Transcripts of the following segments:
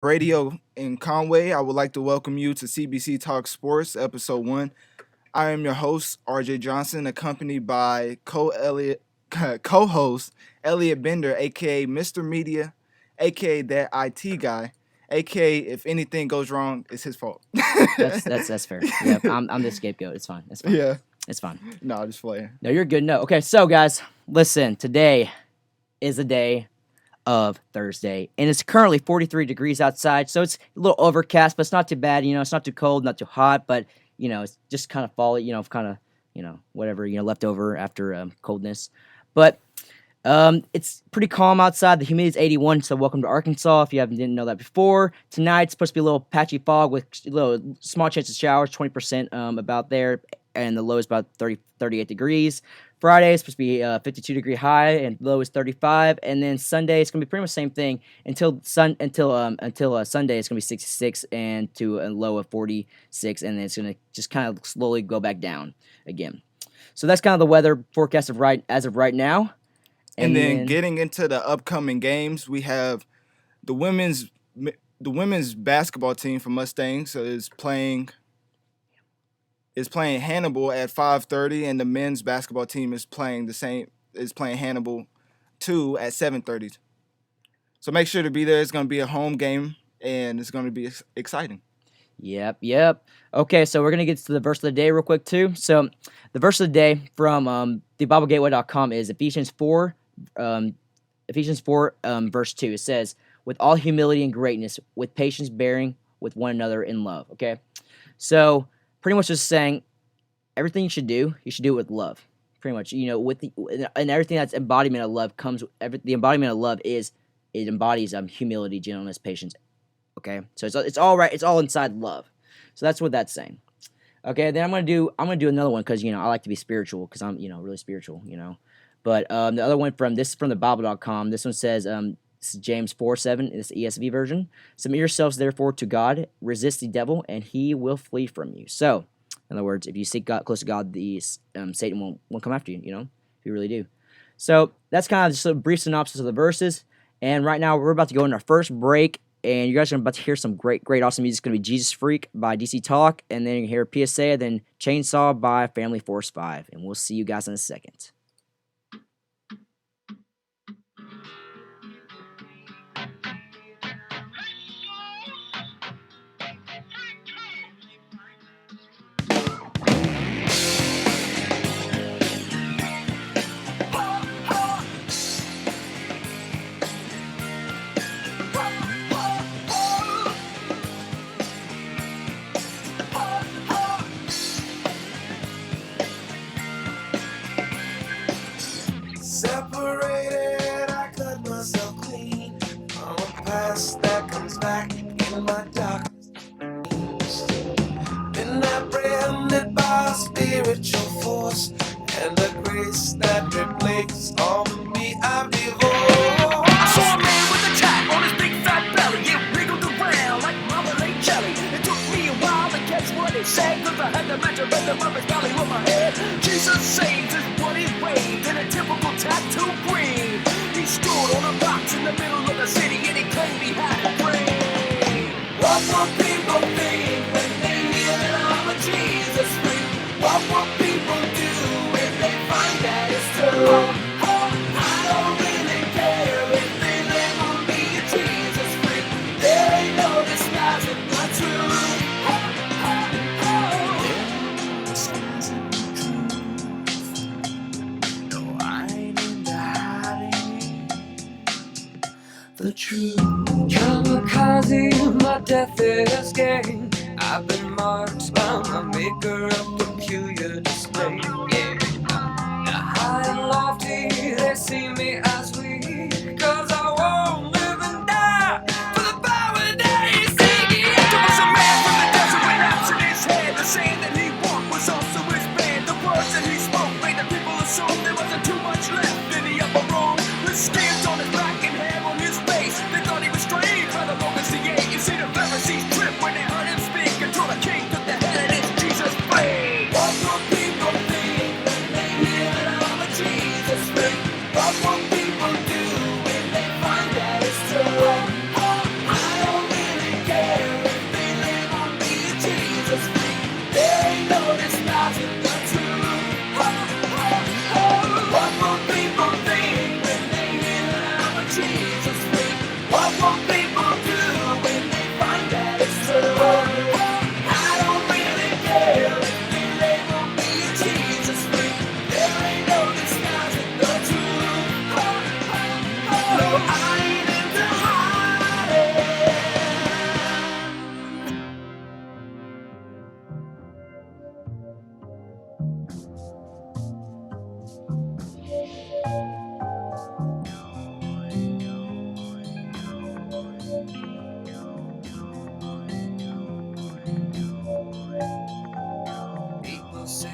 Radio in Conway. I would like to welcome you to CBC Talk Sports, Episode 1. I am your host, RJ Johnson, accompanied by co-host Elliot Bender, aka Mr. Media, aka that IT guy, aka if anything goes wrong, it's his fault. That's fair. Yeah, I'm the scapegoat. It's fine. It's fine. Yeah. It's fine. No, just playing. No, you're good. No. Okay, so guys, listen. Today is the day of Thursday, and it's currently 43 degrees outside, so it's a little overcast, but it's not too bad. It's not too cold, not too hot, but it's just kind of fall. Kind of whatever left over after coldness, but. It's pretty calm outside. The humidity is 81, so welcome to Arkansas. If you didn't know that before, tonight's supposed to be a little patchy fog with a little small chance of showers, 20% about there, and the low is about 38 degrees. Friday is supposed to be 52-degree high, and low is 35. And then Sunday it's gonna be pretty much the same thing until Sunday. It's gonna be 66 and to a low of 46, and then it's gonna just kind of slowly go back down again. So that's kind of the weather forecast as of right now. And then getting into the upcoming games, we have the women's basketball team from Mustangs is playing Hannibal at 5:30, and the men's basketball team is playing Hannibal 2 at 7:30. So make sure to be there. It's going to be a home game, and it's going to be exciting. Yep. Okay, so we're going to get to the verse of the day real quick, too. So the verse of the day from thebiblegateway.com is Ephesians 4, verse 2. It says, with all humility and greatness, with patience bearing with one another in love. Okay, so pretty much just saying everything you should do it with love. Pretty much, and everything that's embodiment of love the embodiment of love it embodies humility, gentleness, patience. Okay, so it's all right. It's all inside love. So that's what that's saying. Okay, then I'm gonna do another one because I like to be spiritual because I'm really spiritual. But the other one from the Bible.com. This one says this is James 4:7. It's the ESV version. Submit yourselves therefore to God, resist the devil, and he will flee from you. So, in other words, if you seek God, close to God, Satan won't come after you. If you really do. So that's kind of just a brief synopsis of the verses. And right now we're about to go in our first break. And you guys are about to hear some great, awesome music. It's going to be Jesus Freak by DC Talk. And then you can hear PSA, then Chainsaw by Family Force 5. And we'll see you guys in a second. Separated, I cut myself clean from a past that comes back in my darkest dreams. Been apprehended by a spiritual force and a grace that replaces all the me I divorced. I saw a man with a tap on his big fat belly. It wriggled around like marmalade jelly. It took me a while to catch what he said, cause I had to match a rhythm of his belly with my head. Jesus saves is what he waved in a typical tattoo green. He stood on a box in the middle of the city and he claimed he had a brain. What will people think when they hear that I'm a Jesus freak? What will people do if they find that it's true? I don't really care if they label me a Jesus freak. There ain't no disguising the truth. Disguising the truth. No, I ain't into hiding the truth. Kamikaze, my death is gain. I've been marked by my maker of peculiar display. Yeah. Now high and lofty, they see me as weak, cause I won't live and die for the power that he's seeking. There was a man from the desert with apps in his head. The saying that he walked was also his band. The words that he spoke made the people assume there wasn't too much left in the upper room. With scales on his back and hair on his face, they thought he was strange by the bogus he ate. You see the Pharisees trip when they heard him speak until the king took the head and it's Jesus free. What will people think when they hear that I'm a Jesus freak? What will people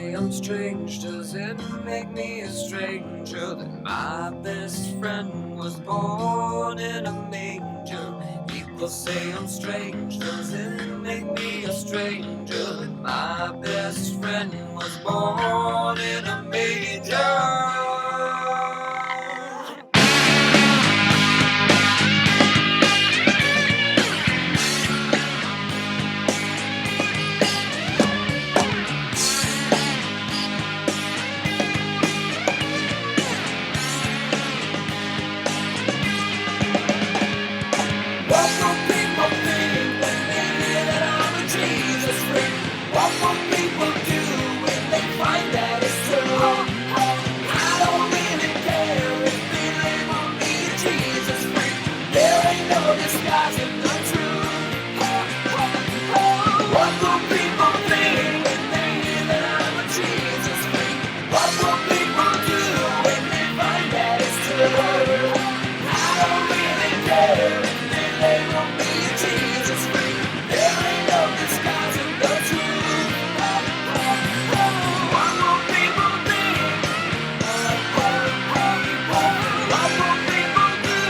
say I'm strange, does it make me a stranger that my best friend was born in a manger? People say I'm strange, does it make me a stranger that my best friend was born in a manger? What will people think when they hear that I'm a Jesus freak? What will people do when they find that it's true? I don't really care if they label me a Jesus freak. There ain't no disguising the truth. What will people think when they hear that I'm a Jesus freak? What will people do when they find that it's true? I don't really care. They won't be a Jesus freak. There ain't no disguising the truth. What will people think? What will people do?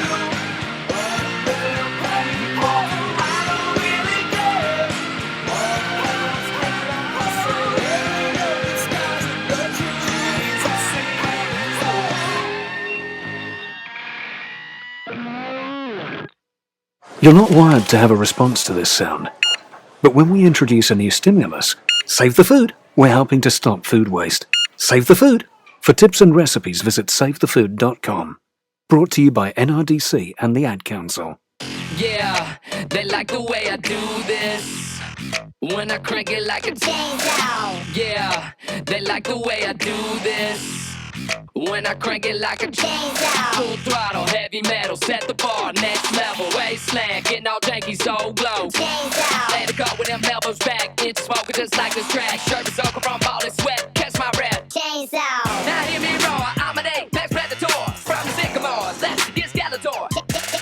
I don't really care. There ain't no disguising the truth. You're not wired to have a response to this sound. But when we introduce a new stimulus, save the food, we're helping to stop food waste. Save the food. For tips and recipes, visit savethefood.com. Brought to you by NRDC and the Ad Council. Yeah, they like the way I do this. When I crank it like a chainsaw. Yeah, they like the way I do this. When I crank it like a chainsaw. Full throttle, heavy metal, set the bar, next level. Wasteland, getting all janky, so glow. Chainsaw. Let it go with them elbows back. It's smoking just like this track. Shirt is soaking from all this sweat. Catch my breath. Chainsaw. Now hear me roar. I'm an apex predator. From the sycamores, let's get Skeletor.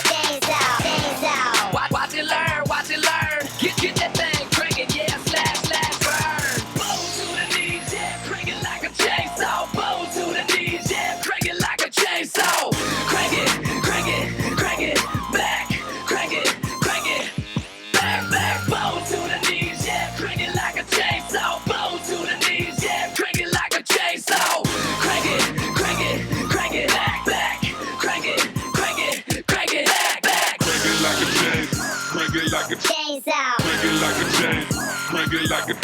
Chainsaw. Chainsaw. Watch it learn, watch it learn. Get that thing cranking, yeah, slash, slash, burn. Bow to the knees, yeah, crank it like a chainsaw. Bow to the knees, yeah, crank it like a chainsaw. Crank it, crank it, crank it, back, crank it, back, back. Bow to the knees, yeah, crank it like a chainsaw. Bow to the knees, yeah, crank it like a chainsaw. Crank it, back, back, crank it, back, back. Crank it like a chain, crank it like a Chainsaw. crank it like a chain, crank it like a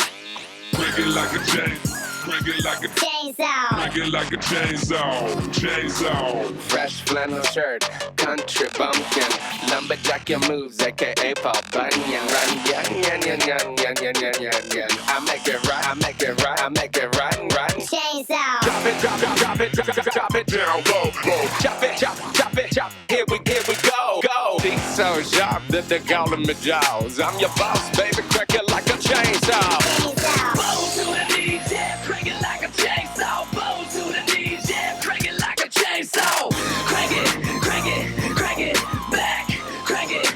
crank it like a chain, crank it like a Chainsaw. crank it like a chainsaw, chainsaw. Fresh flannel shirt, country bumpkin, lumberjack your moves, aka Paul Bunyan. Run, yan, yan, yan, yan, yan, yan, yan, yan, yan. I make it right, I make it right, I make it run, run. Chainsaw. Drop it, drop it, drop it, drop it down, low, low. Chop it, chop, chop it, chop. Here we go, go. Teeth so sharp that they calling me Jaws. I'm your boss, baby, crack it like a chainsaw. Chainsaw. Bow to the knees, yeah, crank it like a chainsaw. Bow to the knees, yeah, crank it like a chainsaw. Crank it, back, crank it,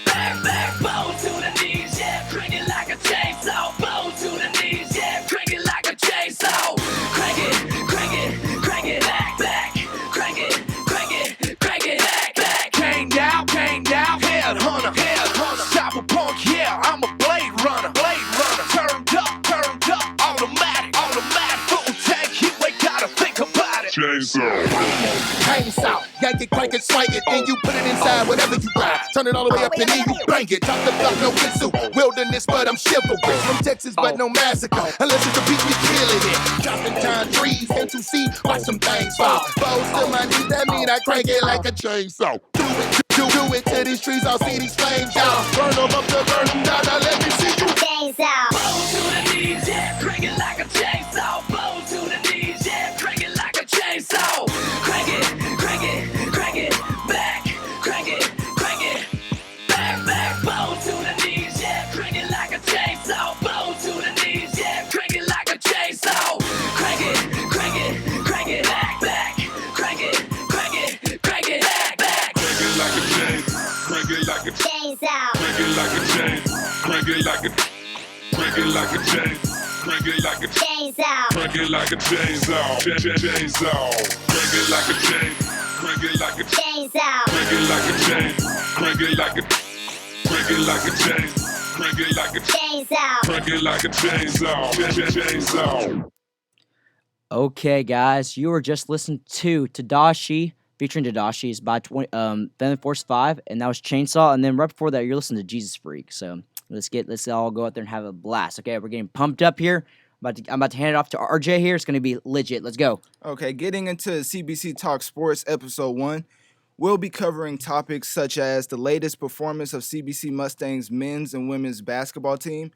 back, back. Bow to the knees, yeah, crank it like a chainsaw. Bow to the knees, yeah, crank it like a chainsaw. Crank it, back, back, crank it, back, back. Came down, headhunter, cyberpunk, yeah, I'm a blade runner, turned up, automatic, full tank, you ain't gotta think about it. Chainsaw. Chainsaw, yank it, crank it, swing it, then you put it inside whatever you buy. Turn it all the way up and then you bang it. Top the block, no kitsu, wilderness, but I'm chivalrous. From Texas, but no massacre, unless it's a beat, we killing it. Chopping time trees, M2C, watch some things fall. Bows to my knees, that mean I crank it like a chainsaw. Do it to these trees, I'll see these flames, y'all. Burn them up to burn them down, now let me see you. Chainsaw. Bow to the knees, yeah, crank it like a chainsaw. Bow to the knees, yeah, crank it like a chainsaw. Crank it, back, crank it, back, back. Bow to the knees, yeah, crank it like a chainsaw. Bow to the knees, yeah, crank it like a chainsaw. Crank it, back, back, crank it, back, back. Crank it like a chain, crank it like a Chainsaw. crank it like a chain, crank it like a crank it like a chain, Crank it like a chainsaw. crank it like a chainsaw. Chainsaw. Crank it like a chain. Crank it like a Chainsaw. crank it like a chain. Crank it like a crank it like a chain. Crank it like a Chainsaw. crank it like a chainsaw. Chainsaw. Okay, guys, you were just listening to Tadashi featuring Tadashi's by Venom Force 5, and that was Chainsaw. And then right before that, you're listening to Jesus Freak. So let's all go out there and have a blast. Okay, we're getting pumped up here. I'm about to hand it off to RJ here. It's gonna be legit. Let's go. Okay, getting into CBC Talk Sports Episode 1, we'll be covering topics such as the latest performance of CBC Mustangs men's and women's basketball team,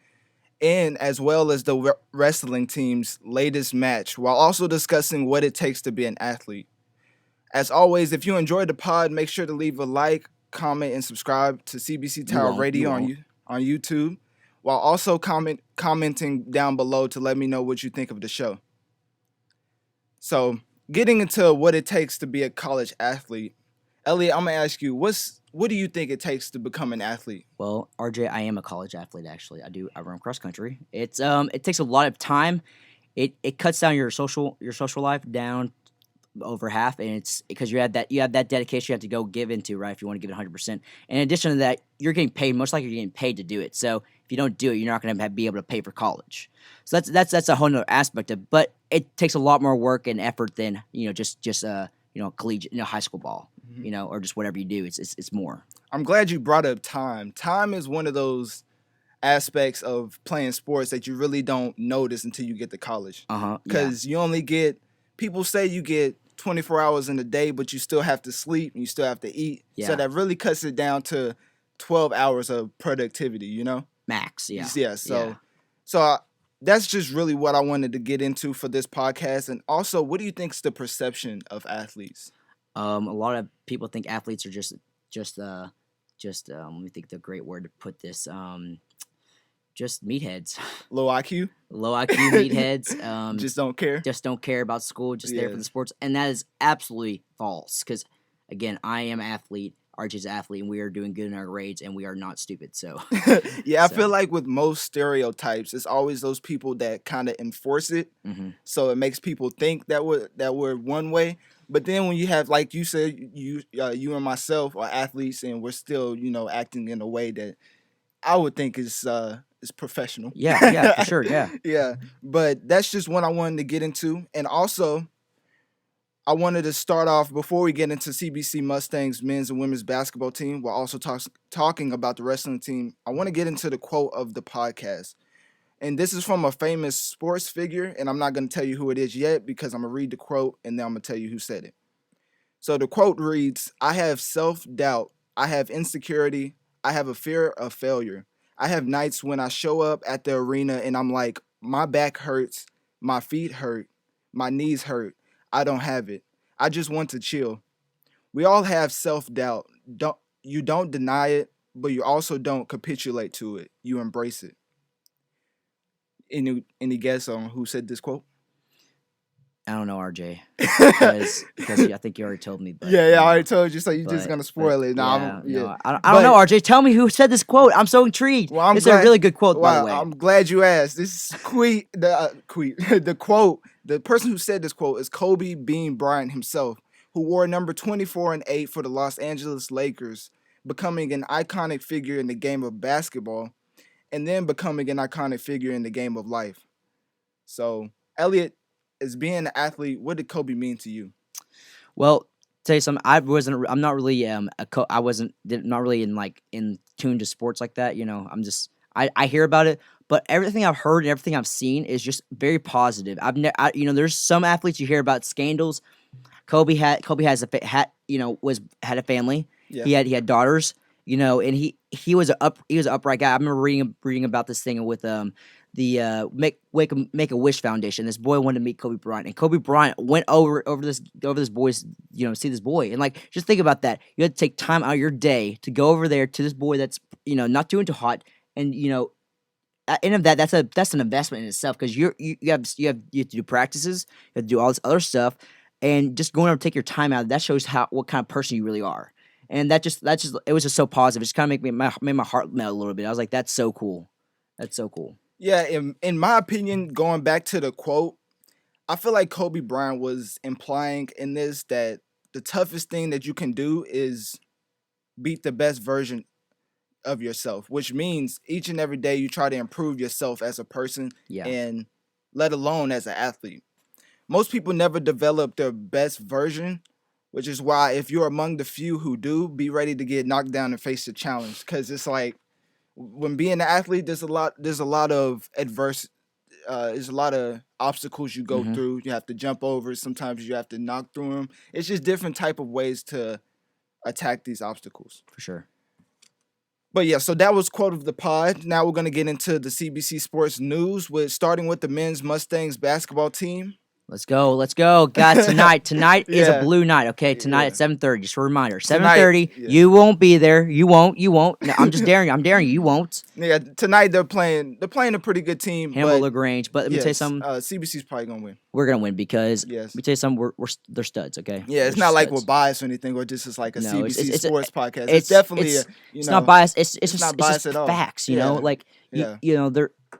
and as well as the wrestling team's latest match, while also discussing what it takes to be an athlete. As always, if you enjoyed the pod, make sure to leave a like, comment, and subscribe to CBC Tower Radio on YouTube, while also commenting down below to let me know what you think of the show. So, getting into what it takes to be a college athlete, Elliot, I'm gonna ask you, what do you think it takes to become an athlete? Well, RJ, I am a college athlete. Actually, I run cross country. It takes a lot of time. It cuts down your social life down over half, and it's because you have that dedication you have to go give into, right? If you want to give it 100%. And in addition to that, you're getting paid. Most likely, you're getting paid to do it. So if you don't do it, you're not going to be able to pay for college. So that's a whole nother aspect of it. But it takes a lot more work and effort than just collegiate high school ball, or just whatever you do. It's more. I'm glad you brought up time. Time is one of those aspects of playing sports that you really don't notice until you get to college. Because you only get, people say you get 24 hours in a day, but you still have to sleep and you still have to eat. Yeah. So that really cuts it down to 12 hours of productivity, Max, yeah. Yeah, so that's just really what I wanted to get into for this podcast. And also, what do you think is the perception of athletes? A lot of people think athletes are just let me think the great word to put this, just meatheads. Low IQ? Low IQ meatheads. Just don't care? Just don't care about school, just there for the sports. And that is absolutely false. Because, again, I am an athlete, RJ's an athlete, and we are doing good in our grades, and we are not stupid. So, I feel like with most stereotypes, it's always those people that kind of enforce it. So it makes people think that we're one way. But then when you have, like you said, you and myself are athletes, and we're still, acting in a way that I would think is professional. Yeah, for sure, yeah. Yeah, but that's just what I wanted to get into. And also, I wanted to start off, before we get into CBC Mustangs men's and women's basketball team, while also talking about the wrestling team, I want to get into the quote of the podcast. And this is from a famous sports figure, and I'm not going to tell you who it is yet because I'm going to read the quote, and then I'm going to tell you who said it. So the quote reads, "I have self-doubt, I have insecurity, I have a fear of failure. I have nights when I show up at the arena and I'm like, my back hurts, my feet hurt, my knees hurt. I don't have it. I just want to chill." We all have self-doubt. You don't deny it, but you also don't capitulate to it. You embrace it. Any guess on who said this quote? I don't know, RJ, because I think you already told me. But, I already told you, so you're just gonna spoil it. I don't know, RJ. Tell me who said this quote. I'm so intrigued. Well, It's a really good quote, by the way. I'm glad you asked. This is the quote. The person who said this quote is Kobe Bean Bryant himself, who wore number 24 and 8 for the Los Angeles Lakers, becoming an iconic figure in the game of basketball, and then becoming an iconic figure in the game of life. So, Elliot, as being an athlete, what did Kobe mean to you? Well, tell you something. I'm not really not really in tune to sports like that. I hear about it, but everything I've heard and everything I've seen is just very positive. There's some athletes you hear about scandals. Kobe had a family. Yeah. He had daughters. And he was an upright guy. I remember reading about this thing with the Make a Wish Foundation. This boy wanted to meet Kobe Bryant, and Kobe Bryant went over this boy's see this boy, and just think about that. You had to take time out of your day to go over there to this boy that's not doing too hot, and at the end of that, that's an investment in itself, because you have to do practices, you have to do all this other stuff, and just going over to take your time out. That shows what kind of person you really are. And that just it was just so positive. It just kind of made my heart melt a little bit. I was like, that's so cool. That's so cool. Yeah, in my opinion, going back to the quote, I feel like Kobe Bryant was implying in this that the toughest thing that you can do is beat the best version of yourself, which means each and every day you try to improve yourself as a person Yeah. and let alone as an athlete. Most people never develop their best version, which is why if you're among the few who do, be ready to get knocked down and face the challenge. Cause it's like when being an athlete, there's a lot of there's a lot of obstacles you go Hmm. through. You have to jump over. Sometimes you have to knock through them. It's just different type of ways to attack these obstacles. For sure. But yeah, so that was quote of the pod. Now we're gonna get into the CBC Sports news with starting with the men's Mustangs basketball team. Let's go, guys! Tonight is a Yeah. blue night. Okay, tonight Yeah. at 7:30. Just a reminder, Tonight, 7:30. yeah. You won't be there. You won't. No, I'm just daring you. I'm daring you. You won't. Yeah, tonight they're playing a pretty good team. Hannibal but Lagrange. But let me tell you something. CBC's probably gonna win. We're gonna win because Yes. let me tell you something. They're studs. Okay. Yeah, it's They're not like studs. we're biased or anything, or just it's like a No, CBC it's- sports podcast. It's definitely it's not biased. It's it's just not biased just at all. facts. You Yeah. know, like Yeah. you know,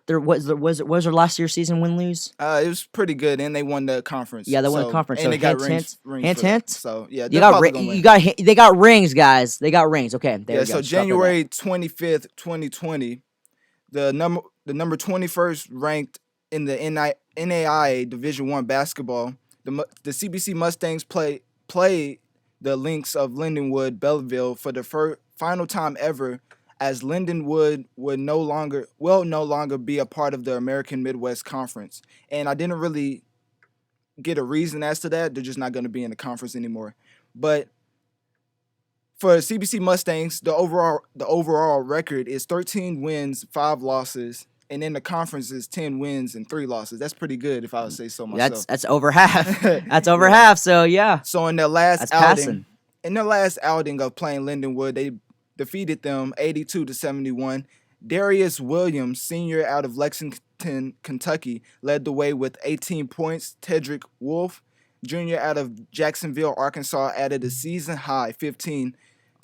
was their last year's season win lose? It was pretty good, and they won the conference. Yeah, they won the conference, and so they got hint, rings hint, for that. hint. So yeah, You they're got probably gonna win. they got rings, guys. They got rings. Okay, there Yeah, we go. so Just drop it January 25th, 2020, the number 21st ranked in the NAIA Division One basketball, the CBC Mustangs play the Lynx of Lindenwood Belleville for the final time ever, as Lindenwood would no longer be a part of the American Midwest Conference. And I didn't really get a reason as to that. They're just not going to be in the conference anymore. But for CBC Mustangs, the overall record is 13 wins, 5 losses, and in the conference is 10 wins and 3 losses. That's pretty good if I would say so myself. That's over half. That's over Yeah. half. So yeah, So in their last that's outing, passing. of playing Lindenwood, they defeated them 82-71. Darius Williams, senior out of Lexington, Kentucky, led the way with 18 points. Tedrick Wolf, junior out of Jacksonville, Arkansas, added a season high 15.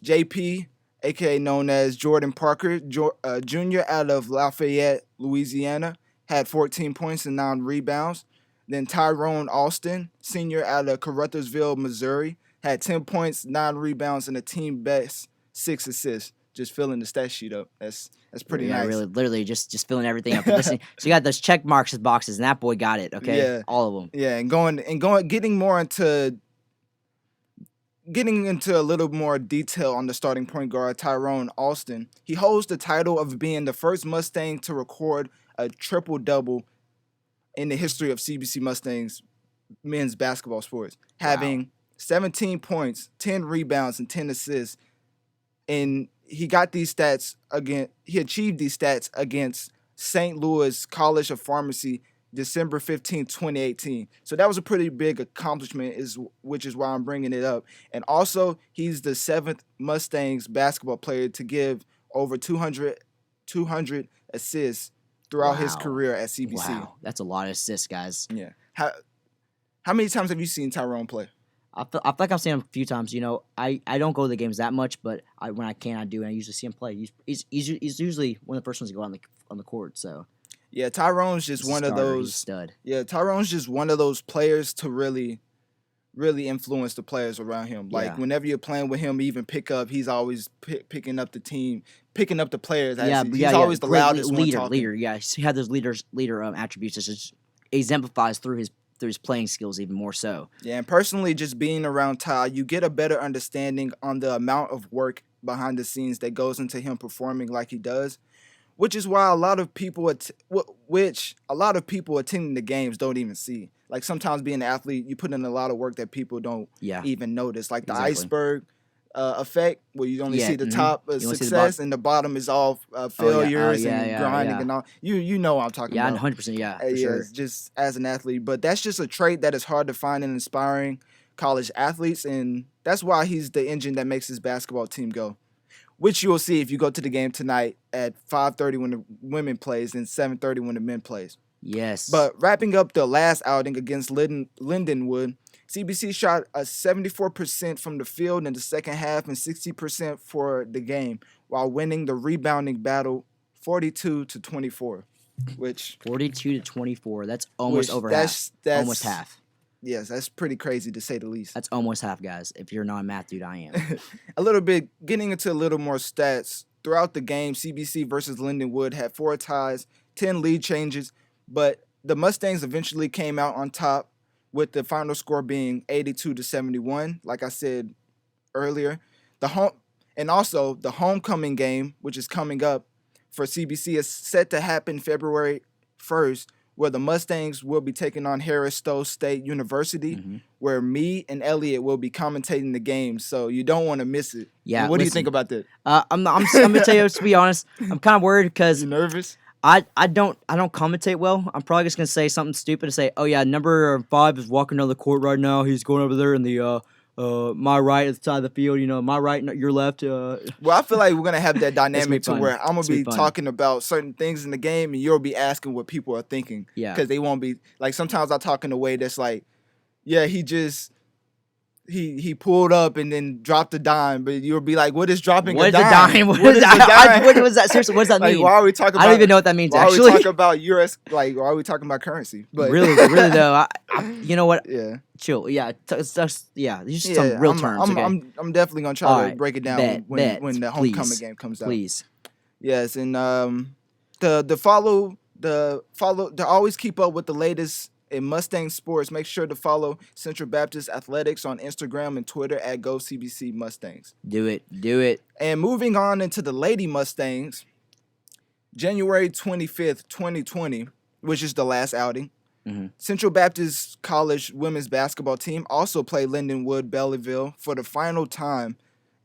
JP, aka known as Jordan Parker, junior out of Lafayette, Louisiana, had 14 points and 9 rebounds. Then Tyrone Austin, senior out of Caruthersville, Missouri, had 10 points, 9 rebounds, and a team best 6 assists. Just filling the stat sheet up. That's pretty Yeah, nice. really, literally just filling everything up. Listen, so you got those check marks as boxes, and that boy got it. Okay, Yeah. all of them. Yeah, getting into a little more detail on the starting point guard, Tyrone Austin. He holds the title of being the first Mustang to record a triple-double in the history of CBC Mustangs men's basketball sports, having 17 points, 10 rebounds, and 10 assists. And he achieved these stats against St. Louis College of Pharmacy December 15, 2018. So that was a pretty big accomplishment, which is why I'm bringing it up. And also, he's the 7th Mustangs basketball player to give over 200 assists throughout his Wow. career at CBC. Wow, that's a lot of assists, guys. Yeah. How many times have you seen Tyrone play? I feel like I've seen him a few times. You know, I don't go to the games that much, but when I can, I do, and I usually see him play. He's usually one of the first ones to go on the court. So Yeah, Tyrone's just he's a one of starter, he's a those. stud. Yeah, Tyrone's just one of those players to really influence the players around him. Like Yeah. whenever you're playing with him, even he's always picking up the team, picking up the players. He's always the Great loudest one leader. talking. Leader, yeah. He had those leader attributes that just exemplifies through his playing skills even more so. Yeah, and personally, just being around Ty, you get a better understanding on the amount of work behind the scenes that goes into him performing like he does, which is why a lot of people attending the games don't even see. Like sometimes being an athlete, you put in a lot of work that people don't Yeah. even notice, like the Exactly. iceberg effect, where you only Yeah, see the mhm. top You only see the success and the bottom is all failures and yeah, grinding yeah. and all. You know what I'm talking Yeah, about. 100%. Yeah, for Yeah, sure. it's just as an athlete. But that's just a trait that is hard to find in inspiring college athletes, and that's why he's the engine that makes his basketball team go. Which you'll see if you go to the game tonight at 5:30 when the women plays and 7:30 when the men plays. Yes. But wrapping up the last outing against Lindenwood, CBC shot a 74% from the field in the second half and 60% for the game, while winning the rebounding battle 42-24. which 42-24. That's almost over half. that's Almost half. Yes, that's pretty crazy to say the least. That's almost half, guys. If you're not a math dude, I am. A little bit, getting into a little more stats. Throughout the game, CBC versus Lindenwood had 4 ties, 10 lead changes, but the Mustangs eventually came out on top with the final score being 82-71, like I said earlier. Also the homecoming game, which is coming up for CBC, is set to happen February 1st, where the Mustangs will be taking on Harris Stowe State University, where me and Elliot will be commentating the game. So you don't want to miss it. Yeah. And what do you think about that? I'm gonna tell you, to be honest, I'm kind of worried because You nervous? I don't commentate well. I'm probably just gonna say something stupid to say, oh yeah, number 5 is walking down the court right now. He's going over there in the my right at the side of the field. My right, your left. Well, I feel like we're gonna have that dynamic to fun. where I'm It's gonna gonna be be fun. talking about certain things in the game, and you'll be asking what people are thinking. Yeah. Because they won't be like, sometimes I talk in a way that's like, yeah, he pulled up and then dropped a dime, but you'll be like, what is dropping What a is a dime? dime? What is a dime? What was that? Seriously, what does that Like, mean? why are we talking about? I don't even know what that means. Why are we Actually, talking about US? Like, why are we talking about currency? But really though, you know what? yeah. Chill. Yeah, it's just these are some real terms. Okay? I'm definitely gonna try All to right, break it down when the homecoming please, game comes out. Please. Yes, and to always keep up with the latest in Mustang sports, make sure to follow Central Baptist Athletics on Instagram and Twitter at GoCBC Mustangs. Do it. And moving on into the Lady Mustangs, January 25th, 2020, which is the last outing. Central Baptist College women's basketball team also played Lindenwood Belleville for the final time.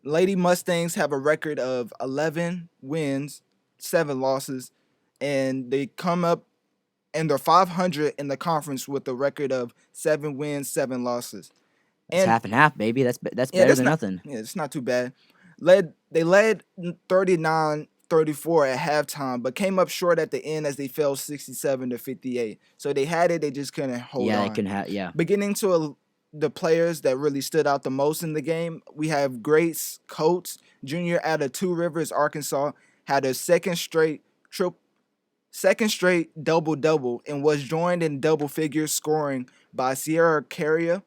Lady Mustangs have a record of 11 wins, 7 losses, and they come up and they're 500 in the conference with a record of 7 wins, 7 losses. It's And half and half, baby. That's better that's than not- nothing. Yeah, it's not too bad. They led 39-34 at halftime, but came up short at the end as they fell 67-58. So they had it, they just couldn't hold Yeah, on. it can have. Yeah. Beginning to the players that really stood out the most in the game, we have Grace Coates, junior out of Two Rivers, Arkansas, had a second straight double-double and was joined in double figures scoring by Sierra Carrier.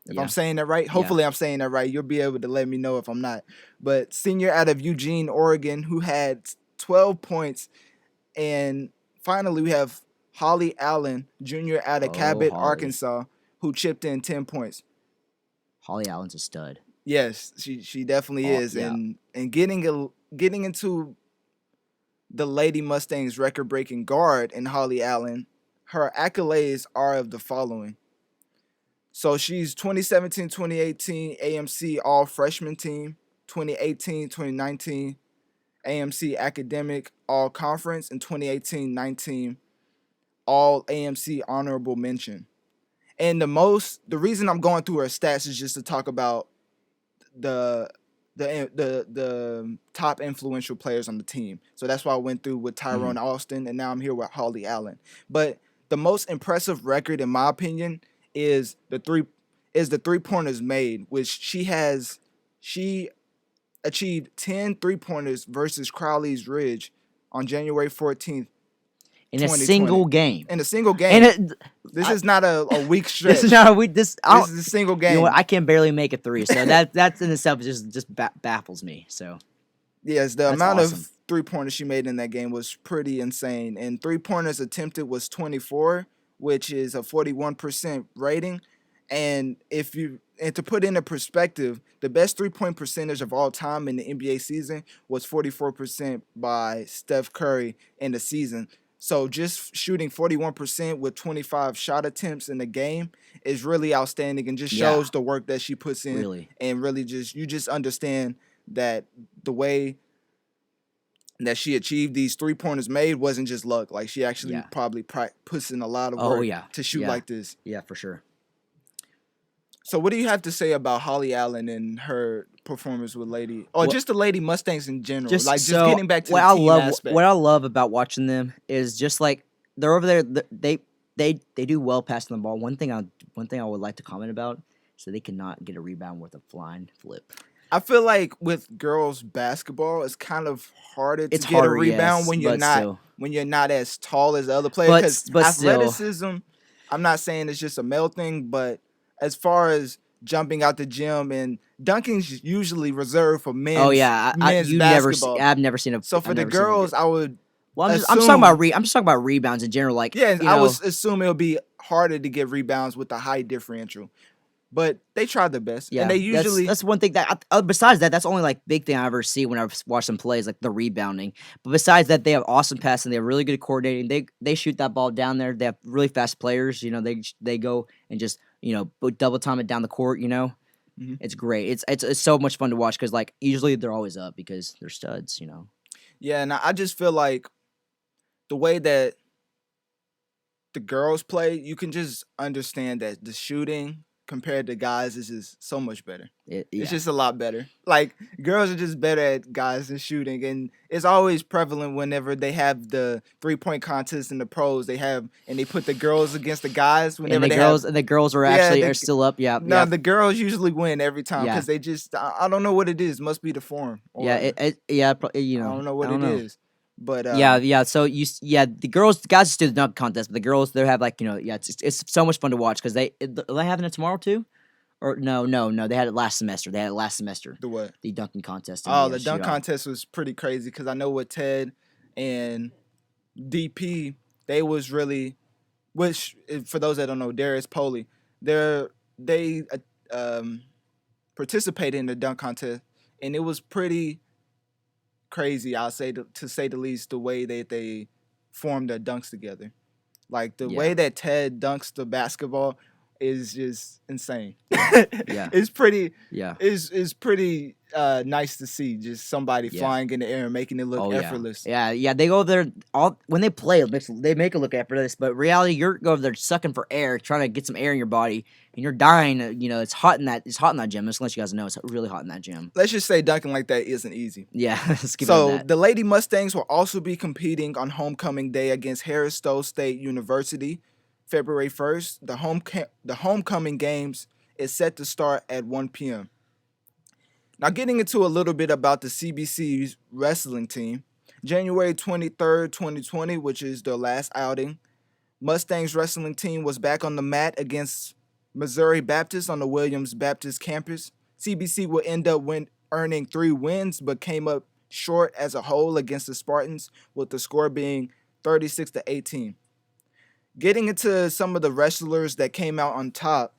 If Yeah. I'm saying that right. Hopefully I'm saying that right. You'll be able to let me know if I'm not. But senior out of Eugene, Oregon, who had 12 points. And finally we have Holly Allen, junior out of Cabot, Holly. Arkansas, who chipped in 10 points. Holly Allen's a stud. Yes, she definitely Oh, is. yeah. And getting into the Lady Mustangs record-breaking guard in Holly Allen, her accolades are of the following. So she's 2017-2018 AMC All-Freshman Team, 2018-2019 AMC Academic All-Conference, and 2018-19 All-AMC Honorable Mention. And the reason I'm going through her stats is just to talk about the top influential players on the team. So that's why I went through with Tyrone Austin, and now I'm here with Holly Allen. But the most impressive record, in my opinion, is the three-pointers made, which she achieved 10 3-pointers versus Crowley's Ridge on January 14th. In a 2020. single game. In a single game. And This is not a weak stretch. this is not a week. This This is a single game. You know what? I can barely make a 3, so that in itself just baffles me. So Yes, the That's amount awesome. of 3-pointers she made in that game was pretty insane. And 3-pointers attempted was 24, which is a 41% rating. And to put into perspective, the best 3-point percentage of all time in the NBA season was 44% by Steph Curry in the season. So just shooting 41% with 25 shot attempts in the game is really outstanding and just Yeah. shows the work that she puts in. Really. And really you just understand that the way that she achieved these 3-pointers made wasn't just luck. Like, she actually Yeah. probably puts in a lot of Oh, work yeah. to shoot Yeah. like this. yeah, for sure. So what do you have to say about Holly Allen and her performance with Lady, or just the Lady Mustangs in general? Just getting back to the team aspect. What I love about watching them is just like they're over there. They do well passing the ball. One thing I would like to comment about is that they cannot get a rebound with a flying flip. I feel like with girls basketball, it's kind of harder to It's get harder, a rebound yes, when you're but not still. when you're not as tall as the other players. Because but still, athleticism, I'm not saying it's just a male thing, but as far as jumping out the gym and dunking's usually reserved for men's oh yeah, men's you never see, basketball. I've never seen a. So for I've the never seen them girls, do- I would well, I'm just assume, I'm just talking about rebounds in general. Like yeah, you I know, would assume it'll be harder to get rebounds with the height differential. But they try their best, yeah, and they usually that's one thing that besides that, that's only like big thing I ever see when I watch them play is like the rebounding. But besides that, they have awesome passing. They have really good coordinating. They shoot that ball down there. They have really fast players. You know, they go and just double time it down the court. You know, Mhm. it's great. It's so much fun to watch because like usually they're always up because they're studs. You know. yeah, and I just feel like the way that the girls play, you can just understand that the shooting compared to guys is just so much better. Yeah. It's just a lot better. Like girls are just better at guys than shooting, and it's always prevalent whenever they have the 3-point contest in the pros. They have and they put the girls against the guys whenever and they have. the girls are Yeah, actually the- are still up. Yeah. No, yeah. the girls usually win every time Yeah. because they just I don't know what it is. Must be the form. Or, You I know. don't know what I it don't know. is. But Yeah. So the guys just do the dunk contest, but the girls they have like it's so much fun to watch because are they having it tomorrow too, or no they had it last semester. They had it last semester. the what? The dunking contest. Oh, the dunk contest was pretty crazy because I know with Ted and DP, they was really, which for those that don't know, Darius Poley, they participated in the dunk contest, and it was pretty crazy. I'll say to say the least, the way that they formed their dunks together, like the way that Ted dunks the basketball is just insane. Yeah. It's pretty. Yeah. It's pretty nice to see just somebody Yeah. flying in the air and making it look Oh effortless. yeah. They go there all when they play. They make it look effortless, but reality, you're go over there sucking for air, trying to get some air in your body, and you're dying. You know, it's hot in that gym. Just to let you guys know, it's really hot in that gym. Let's just say dunking like that isn't easy. Yeah. Let's keep it on So that. the Lady Mustangs will also be competing on homecoming day against Harris Stowe State University, February 1st. The homecoming games is set to start at 1 p.m. Now getting into a little bit about the CBC's wrestling team, January 23rd, 2020, which is their last outing, Mustangs wrestling team was back on the mat against Missouri Baptist on the Williams Baptist campus. CBC will end up earning 3 wins, but came up short as a whole against the Spartans, with the score being 36-18. Getting into some of the wrestlers that came out on top,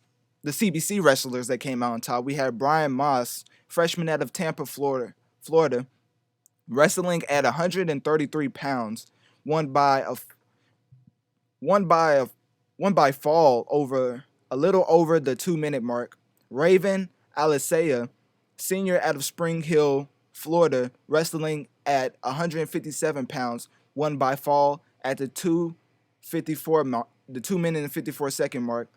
the CBC wrestlers that came out on top, we had Brian Moss, freshman out of Tampa, Florida, wrestling at 133 pounds, won by fall over a little over the 2-minute mark. Raven Alisea, senior out of Spring Hill, Florida, wrestling at 157 pounds, won by fall at the 2-minute and 54-second mark.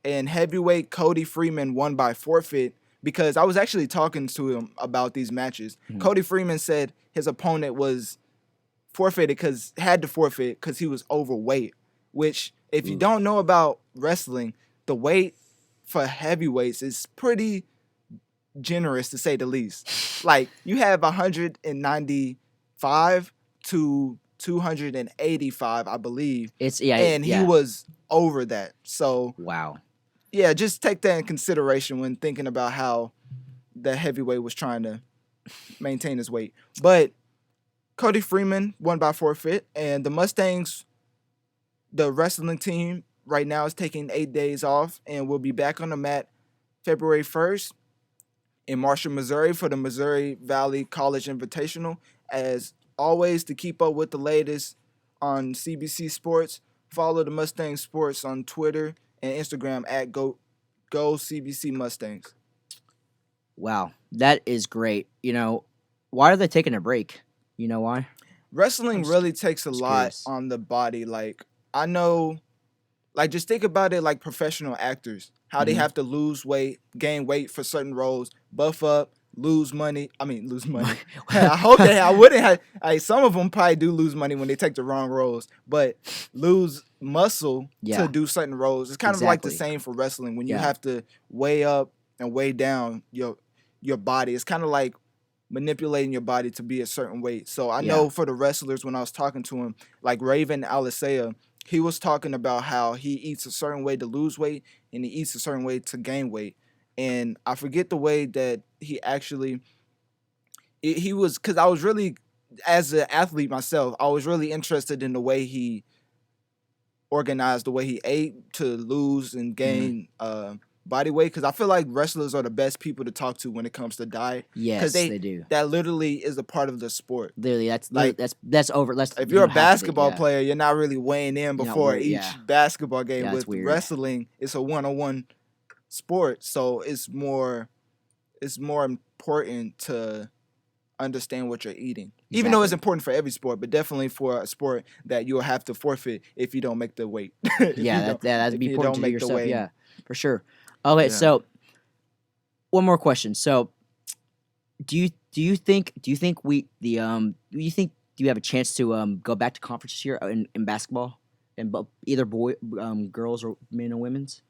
And heavyweight Cody Freeman won by forfeit because I was actually talking to him about these matches. Mhm. Cody Freeman said his opponent was had to forfeit because he was overweight, which if you don't know about wrestling, the weight for heavyweights is pretty generous to say the least. Like you have 195 to 285, I believe. And he was over that. So wow. yeah, just take that in consideration when thinking about how the heavyweight was trying to maintain his weight. But Cody Freeman won by forfeit, and the Mustangs, the wrestling team right now is taking 8 days off and will be back on the mat February 1st in Marshall, Missouri for the Missouri Valley College Invitational. As always, to keep up with the latest on CBC Sports, follow the Mustang Sports on Twitter and Instagram at Go CBC Mustangs. Wow, that is great. You know, why are they taking a break? You know why? Wrestling really takes a lot curious. on the body. Like, I know, like, just think about it like professional actors, how they have to lose weight, gain weight for certain roles, buff up, lose money. I hope I wouldn't have, some of them probably do lose money when they take the wrong roles, but lose muscle to do certain roles. It's kind of like the Exactly. same for wrestling when you Yeah. have to weigh up and weigh down your body. It's kind of like manipulating your body to be a certain weight. So I Yeah. know for the wrestlers, when I was talking to him, like Raven Alisea, he was talking about how he eats a certain way to lose weight and he eats a certain way to gain weight. And I forget the way that he actually he was, because I was really, as an athlete myself, I was really interested in the way he organized, the way he ate to lose and gain body weight, because I feel like wrestlers are the best people to talk to when it comes to diet. Yes, Because they do. that literally is a part of the sport. Literally, Like, that's over. That's if you you're a don't have to be, basketball yeah. player, you're not really weighing in You're not before worried, each yeah. basketball game. Yeah, it's With weird. wrestling, it's a one-on-one sport, so it's more important to understand what you're eating. Even though it's Exactly. important for every sport, but definitely for a sport that you'll have to forfeit if you don't make the weight. Yeah, that'd if be you important don't to do make the yourself. weight. Yeah, for sure. Okay, Yeah. so one more question. So, do you think do you have a chance to go back to conference this year in basketball, in either girls or men and women's?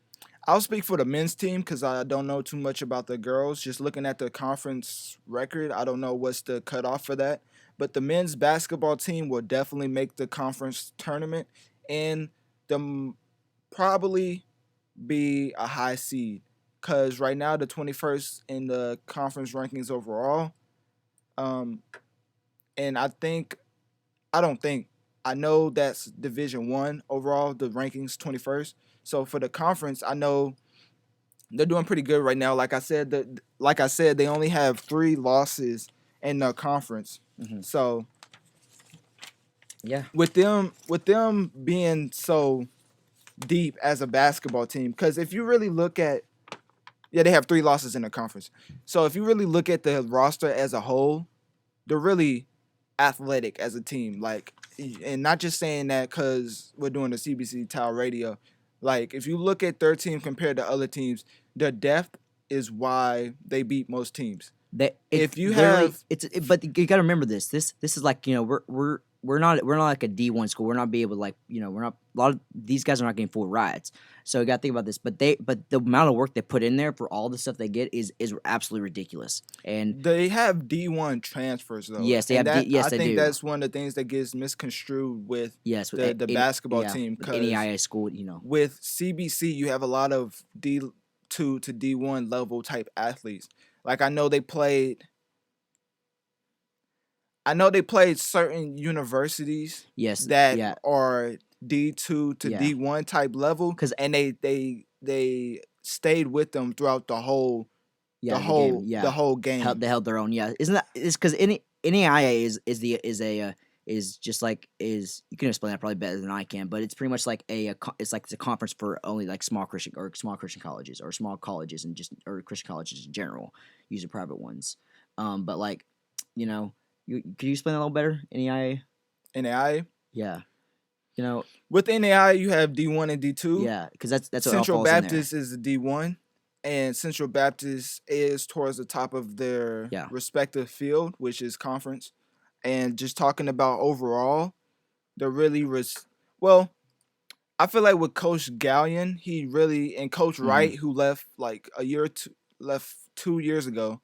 I'll speak for the men's team because I don't know too much about the girls. Just looking at the conference record, I don't know what's the cutoff for that. But the men's basketball team will definitely make the conference tournament and probably be a high seed. Because right now, the 21st in the conference rankings overall. And I know that's Division 1 overall, the rankings 21st. So for the conference, I know they're doing pretty good right now. Like I said, they only have 3 losses in the conference. Mhm. So Yeah. with them being so deep as a basketball team, because if you really look at, they have 3 losses in the conference. So if you really look at the roster as a whole, they're really athletic as a team. Like, and not just saying that because we're doing the CBC Tile Radio. Like, if you look at their team compared to other teams, their depth is why they beat most teams. If you have, but you got to remember this. This is like, we're not like a D1 school. We're not be able to, like, we're not, a lot of these guys are not getting full rides. So you got to think about this. But the amount of work they put in there for all the stuff they get is absolutely ridiculous. And they have D1 transfers though. yes, they and have. I They think do. that's one of the things that gets misconstrued with the basketball team. with Because NEIA school, with CBC, you have a lot of D2 to D1 level type athletes. Like I know they played certain universities Yes, that yeah. are D2 to Yeah. D1 type level, 'Cause- and they stayed with them throughout the whole Yeah, the whole game. They held their own. Yeah, isn't that? It's because NEIA is just like, is, you can explain that probably better than I can, but it's pretty much like it's a conference for only like small Christian colleges or small colleges and just, or Christian colleges in general, using private ones. But like, could you explain that a little better? NEIA. NAIA. Yeah. With NAIA, you have D1 and D2. Yeah, because that's what Central all falls in there. Baptist is the D1, and Central Baptist is towards the top of their respective field, which is conference. And just talking about overall, they're really well. I feel like with Coach Gallion, he really, and Coach Wright, who left like left 2 years ago.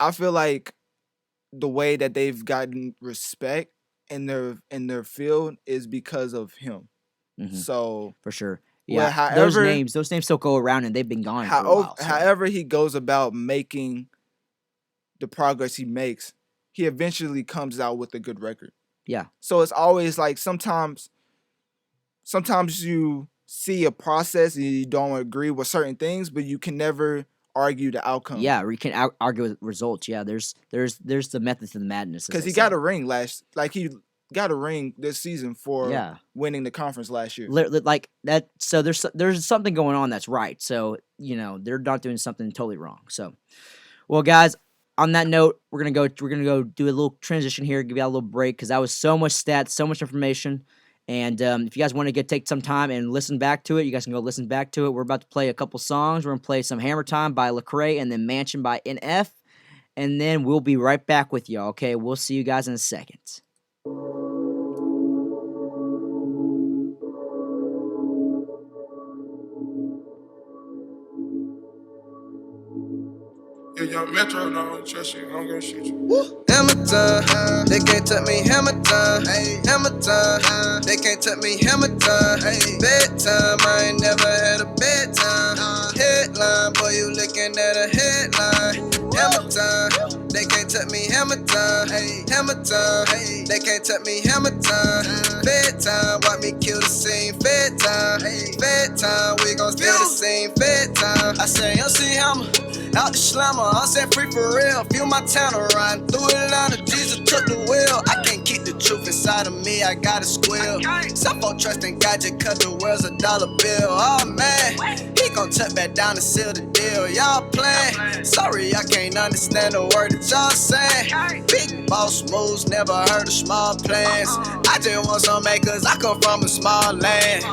I feel like the way that they've gotten respect in their field is because of him. Mhm. So for sure. Yeah, however, those names still go around, and they've been gone for a while. So. However he goes about making the progress he makes, he eventually comes out with a good record. Yeah. So it's always like sometimes you see a process and you don't agree with certain things, but you can never argue the outcome. Yeah, or you can argue with results. Yeah, there's the method to the madness. Because he got a ring he got a ring this season for winning the conference last year. Like that. So there's something going on that's right. So they're not doing something totally wrong. So, well, guys, on that note, we're gonna go do a little transition here, give you a little break, because that was so much stats, so much information. And if you guys want to take some time and listen back to it, you guys can go listen back to it. We're about to play a couple songs. We're gonna play some Hammer Time by Lecrae and then Mansion by NF, and then we'll be right back with y'all. Okay, we'll see you guys in a second. Yeah, Metro, don't trust you, I'm gonna shoot you. Hammer time, they can't touch me, hammer time. Hammer time, they can't touch me, hammer time. Bedtime, I ain't never had a bedtime. Headline, boy, you looking at a headline. Hammer time, they can't touch me, hammer time. Hammer time, they can't touch me, hammer time. Bedtime, watch me kill the scene. Bedtime, bedtime, we gon' steal the scene. Bedtime, I say, MC Hammer. Out the slammer, I'm set free for real. Feel my tanner riding through Atlanta. Jesus took the wheel. I can't keep the truth inside of me, I gotta squeal. Some folk trust in God just cause the world's a dollar bill. Oh man, he gon' tuck back down and seal the deal. Y'all playing? Sorry, I can't understand the word that y'all saying. Big boss moves, never heard of small plans. I just want some acres, I come from a small land.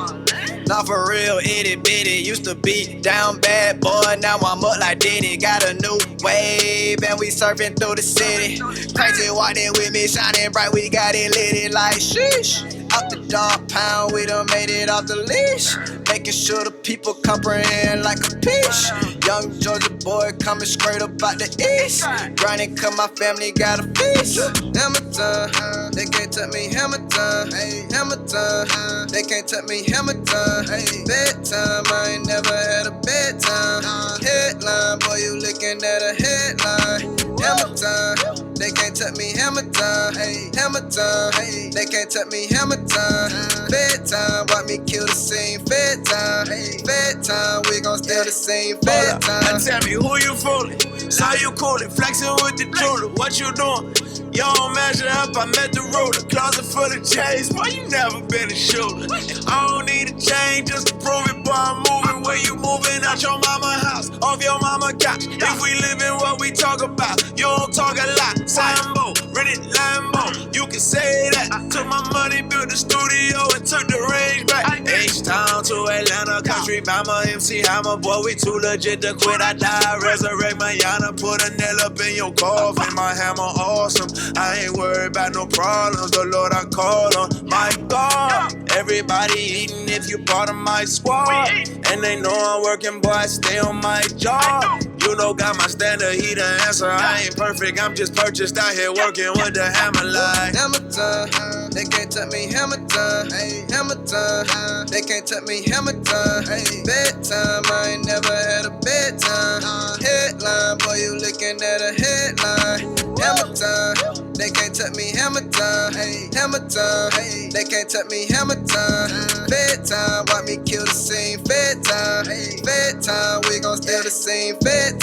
Not for real, itty bitty. Used to be down bad, boy. Now I'm up like Diddy. Got a new wave, and we surfing through the city. Crazy walking with me, shining bright. We got it lit like sheesh. Out the dog pound, we done made it off the leash. Making sure the people comprehend like a piece. Young Georgia boy coming straight up out the east. Grinding cause my family got a feast. Hammer time, they can't touch me, hammer time. Hammer time, they can't touch me, hammer time. Bedtime, I ain't never had a bedtime. Headline, boy, you looking at a headline. Hammer time, they can't touch me, hammer time. Hammer time, they can't touch me, hammer time. Bedtime, watch me kill the scene. Bedtime, bedtime, we gon' steal the scene. Bedtime. Now tell me who you fooling? Saw you coolin', flexing with the jeweler. What you doing? You don't measure up, I met the ruler. Closet full of chains, boy, you never been a shooter. I don't need a chain just to prove it, boy, I'm moving. Where you moving? Out your mama house, off your mama couch. If we living what we talk about, you don't talk a lot. Sambo, rent it Lambo, you can say that. Took my money, built the studio, and took the range back. H-Town to Atlanta, country Bama, MC Hammer. Boy, we too legit to quit, I die. Resurrect Mayana, put a nail up in your coffin. My hammer awesome, I ain't worried about no problems. The Lord I call on, my God. Everybody eating if you part of my squad. And they know I'm working, boy, I stay on my job. You know, got my standard, he the answer. I ain't perfect, I'm just purchased out here working with the hammer like. Hammer time, they can't touch me, hammer time. Hammer time, they can't touch me, hammer time. Bedtime, I ain't never had a bedtime. Headline, boy, you looking at a headline. Hammer time, they can't touch me, hammer time. Hammer time, they can't touch me, hammer time. Bedtime, watch me kill the scene. Bedtime, bedtime, we gon' steal the scene. Bedtime.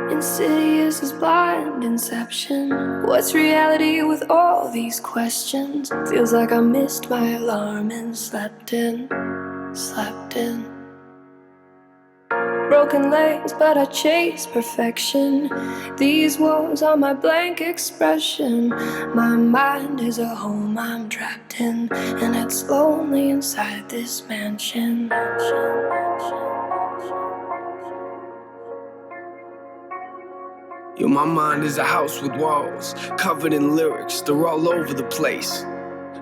Insidious as blind inception. What's reality with all these questions? Feels like I missed my alarm and slept in. Broken legs, but I chase perfection. These walls are my blank expression. My mind is a home I'm trapped in, and it's lonely inside this mansion. Yo, my mind is a house with walls, covered in lyrics, they're all over the place.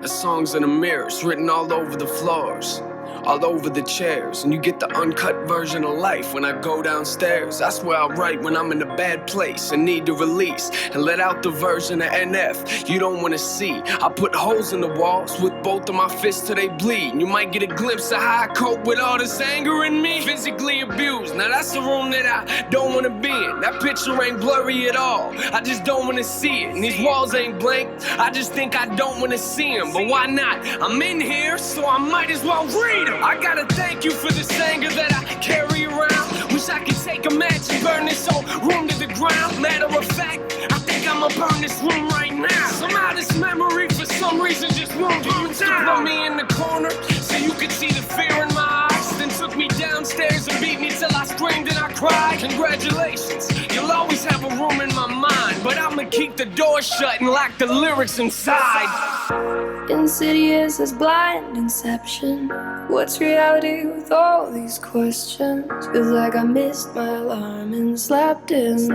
The songs in the mirrors, written all over the floors, all over the chairs. And you get the uncut version of life when I go downstairs. That's where I write when I'm in a bad place and need to release, and let out the version of NF you don't wanna see. I put holes in the walls with both of my fists till they bleed. And you might get a glimpse of how I cope with all this anger in me. Physically abused, now that's the room that I don't wanna be in. That picture ain't blurry at all, I just don't wanna see it. And these walls ain't blank, I just think I don't wanna see them. But why not? I'm in here, so I might as well read them. I gotta thank you for this anger that I carry around. Wish I could take a match and burn this whole room to the ground. Matter of fact, I think I'ma burn this room right now. Somehow this memory for some reason just won't burn down. Put me in the corner so you could see the fear in my eyes. Then took me downstairs and beat me till I screamed and I cried. Congratulations, you'll always have a room in my mind, but I'ma keep the door shut and lock the lyrics inside. Insidious as blind inception. What's reality with all these questions? Feels like I missed my alarm and slept in.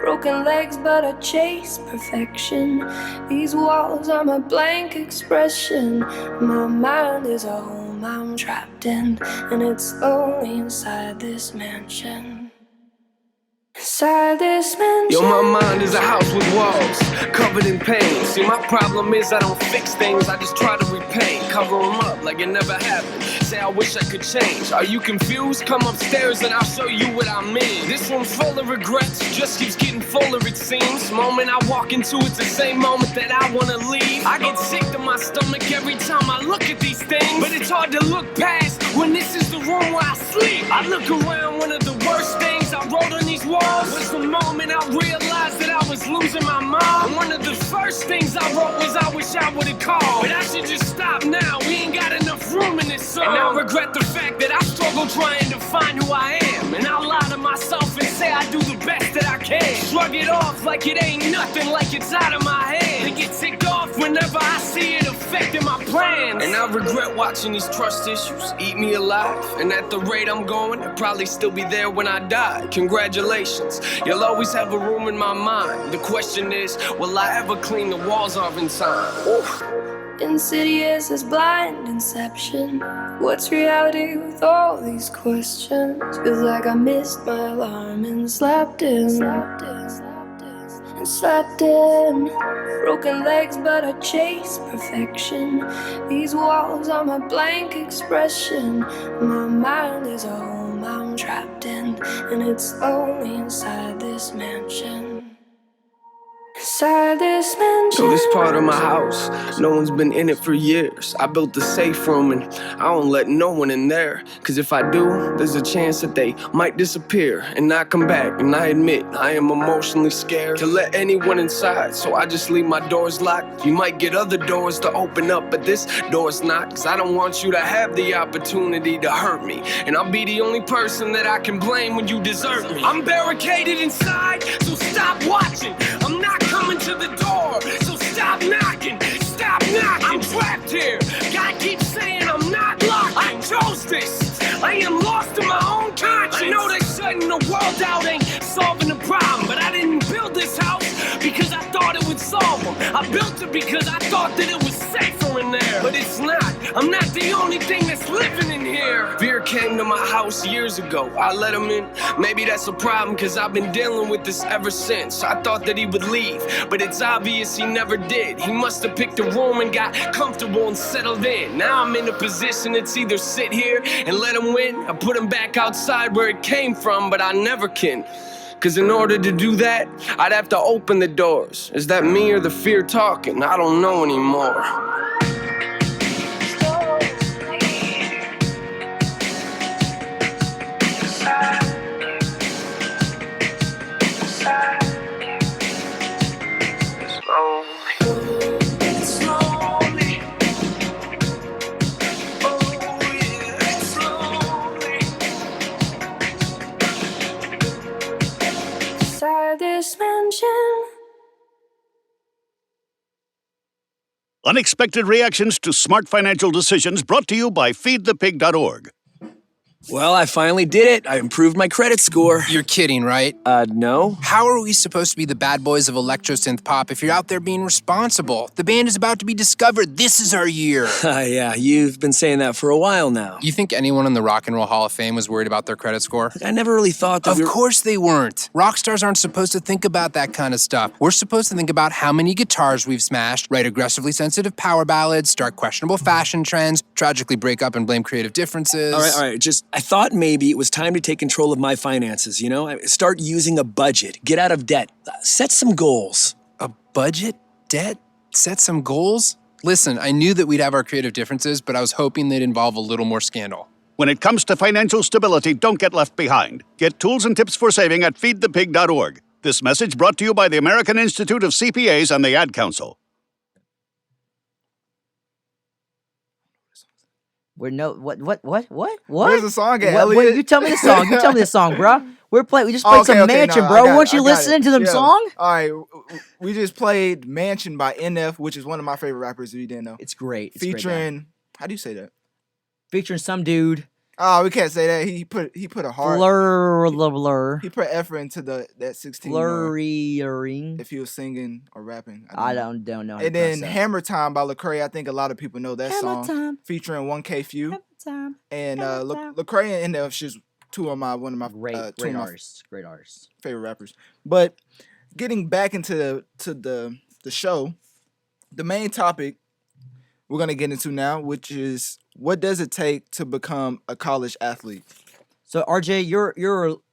Broken legs, but I chase perfection. These walls are my blank expression. My mind is a home I'm trapped in, and it's only inside this mansion. Inside this mansion. Yo, my mind is a house with walls, covered in pain. See, my problem is I don't fix things, I just try to repaint. Cover them up like it never happened. Say I wish I could change. Are you confused? Come upstairs and I'll show you what I mean. This room's full of regrets, just keeps getting fuller it seems. Moment I walk into, it's the same moment that I wanna leave. I get sick to my stomach every time I look at these things, but it's hard to look past when this is the room where I sleep. I look around, one of the worst things I wrote on these walls was the moment I realized that I was losing my mom. And one of the first things I wrote was I wish I would've called. But I should just stop now, we ain't got enough room in this song. And I regret the fact that I struggle trying to find who I am. And I lie to myself and say I do the best that I can. Shrug it off like it ain't nothing, like it's out of my hand. And get ticked off whenever I see it affecting my plans. And I regret watching these trust issues eat me alive. And at the rate I'm going, I'll probably still be there when I die. Congratulations, you'll always have a room in my mind. The question is, will I ever clean the walls off in time? Oof. Insidious as blind inception. What's reality with all these questions? Feels like I missed my alarm and slept in. Broken legs, but I chase perfection. These walls are my blank expression. My mind is a home I'm trapped in, and it's only inside this mansion. Inside this mansion. So this part of my house, no one's been in it for years. I built the safe room and I don't let no one in there. Cause if I do, there's a chance that they might disappear and not come back. And I admit, I am emotionally scared to let anyone inside, so I just leave my doors locked. You might get other doors to open up, but this door's not. Cause I don't want you to have the opportunity to hurt me, and I'll be the only person that I can blame when you desert me. I'm barricaded inside, so stop watching. I'm not coming to the door, so stop knocking. Stop knocking. I'm trapped here. God keeps saying I'm not locked. I chose this. I am lost in my own conscience. I know that shutting the world out ain't solving the problem, but I didn't build this house because I thought it would solve them. I built it because I thought that it was safer in there, but it's not. I'm not the only thing that's living in here. Fear came to my house years ago. I let him in. Maybe that's a problem, cause I've been dealing with this ever since. I thought that he would leave, but it's obvious he never did. He must have picked a room and got comfortable and settled in. Now I'm in a position that's either sit here and let him win, or put him back outside where it came from, but I never can. Cause in order to do that, I'd have to open the doors. Is that me or the fear talking? I don't know anymore. This mansion. Unexpected reactions to smart financial decisions brought to you by feedthepig.org. Well, I finally did it. I improved my credit score. You're kidding, right? No. How are we supposed to be the bad boys of electro-synth pop if you're out there being responsible? The band is about to be discovered. This is our year. Yeah, you've been saying that for a while now. You think anyone in the Rock and Roll Hall of Fame was worried about their credit score? I never really thought that. Of course they weren't. Rock stars aren't supposed to think about that kind of stuff. We're supposed to think about how many guitars we've smashed, write aggressively sensitive power ballads, start questionable fashion trends, tragically break up and blame creative differences. All right. I thought maybe it was time to take control of my finances, you know? Start using a budget, get out of debt, set some goals. A budget? Debt? Set some goals? Listen, I knew that we'd have our creative differences, but I was hoping they'd involve a little more scandal. When it comes to financial stability, don't get left behind. Get tools and tips for saving at feedthepig.org. This message brought to you by the American Institute of CPAs and the Ad Council. We're no what? Where's the song at, What? Elliot? You tell me the song. You tell me the song, bro. We just Oh, played okay, some okay, Mansion, no, bro. I got Weren't it, you I got listening it. to them Yeah. song? All right, we just played "Mansion" by NF, which is one of my favorite rappers. If you didn't know, It's great. It's great, man. featuring. How do you say that? Featuring some dude. Oh, we can't say that. He put a heart. Blur. He put effort into that 16. Blurring. If he was singing or rapping, I don't know. How to And then pronounce that. "Hammer Time" by Lecrae. I think a lot of people know that Hammer song. Time. Featuring 1K Few. Hammer Time. And Hammer Time. Lecrae and NF just one of my Great two of my artists. Great artists. favorite rappers. But getting back into the show, the main topic we're gonna get into now, which is what does it take to become a college athlete? So RJ,